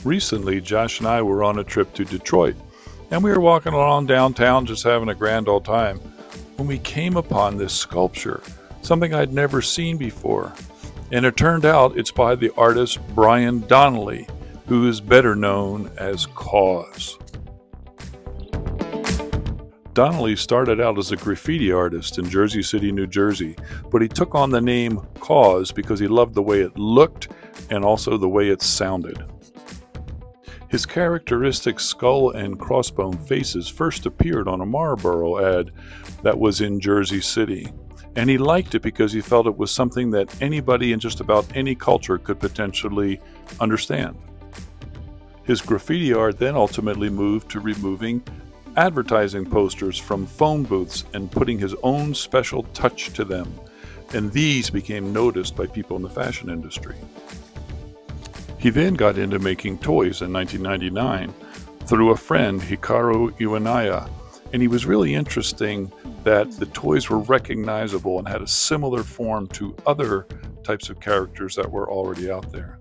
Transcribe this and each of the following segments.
Recently, Josh and I were on a trip to Detroit, and we were walking along downtown just having a grand old time when we came upon this sculpture, something I'd never seen before. And it turned out it's by the artist Brian Donnelly, who is better known as KAWS. Donnelly started out as a graffiti artist in Jersey City, New Jersey, but he took on the name KAWS because he loved the way it looked and also the way it sounded. His characteristic skull and crossbone faces first appeared on a Marlboro ad that was in Jersey City, and he liked it because he felt it was something that anybody in just about any culture could potentially understand. His graffiti art then ultimately moved to removing advertising posters from phone booths and putting his own special touch to them, and these became noticed by people in the fashion industry. He then got into making toys in 1999 through a friend, Hikaru Iwanaya, and he was really interesting that the toys were recognizable and had a similar form to other types of characters that were already out there.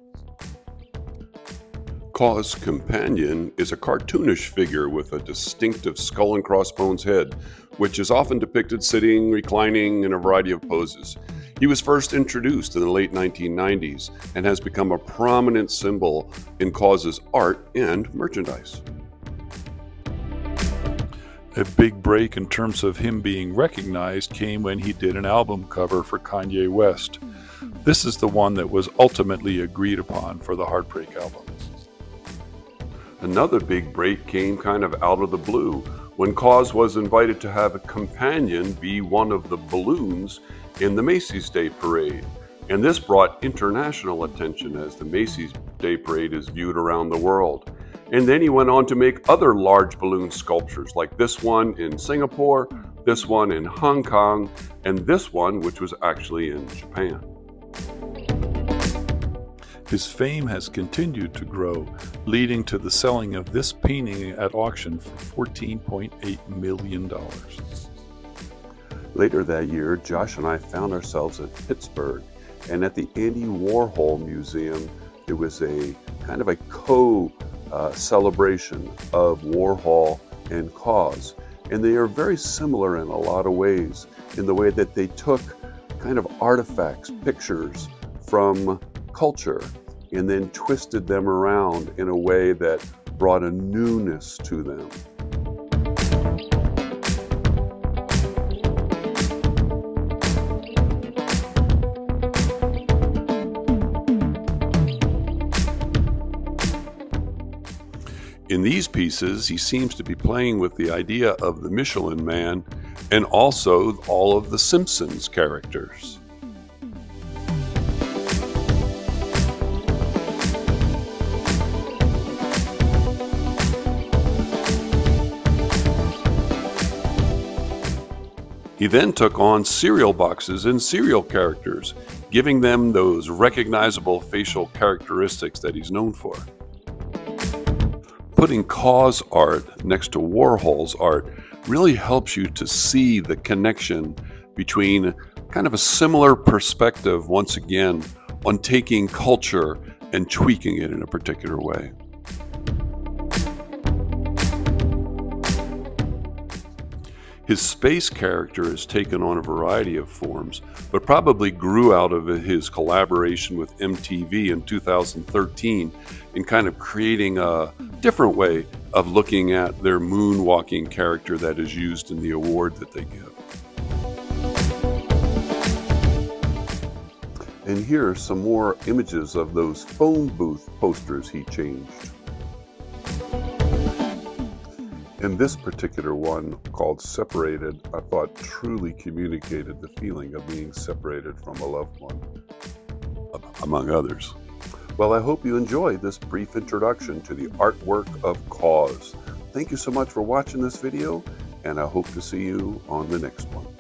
KAWS' companion is a cartoonish figure with a distinctive skull and crossbones head, which is often depicted sitting, reclining in a variety of poses. He was first introduced in the late 1990s and has become a prominent symbol in KAWS' art and merchandise. A big break in terms of him being recognized came when he did an album cover for Kanye West. This is the one that was ultimately agreed upon for the Heartbreak album. Another big break came kind of out of the blue when KAWS was invited to have a companion be one of the balloons in the Macy's Day Parade. And this brought international attention as the Macy's Day Parade is viewed around the world. And then he went on to make other large balloon sculptures like this one in Singapore, this one in Hong Kong, and this one which was actually in Japan. His fame has continued to grow, leading to the selling of this painting at auction for $14.8 million. Later that year, Josh and I found ourselves in Pittsburgh, and at the Andy Warhol Museum, there was a kind of a celebration of Warhol and KAWS. And they are very similar in a lot of ways, in the way that they took kind of artifacts, pictures from culture, and then twisted them around in a way that brought a newness to them. In these pieces, he seems to be playing with the idea of the Michelin Man and also all of the Simpsons characters. He then took on cereal boxes and cereal characters, giving them those recognizable facial characteristics that he's known for. Putting KAWS art next to Warhol's art really helps you to see the connection between kind of a similar perspective, once again, on taking culture and tweaking it in a particular way. His space character has taken on a variety of forms, but probably grew out of his collaboration with MTV in 2013 in kind of creating a different way of looking at their moonwalking character that is used in the award that they give. And here are some more images of those phone booth posters he changed. And this particular one, called Separated, I thought truly communicated the feeling of being separated from a loved one, among others. Well, I hope you enjoyed this brief introduction to the artwork of KAWS. Thank you so much for watching this video, and I hope to see you on the next one.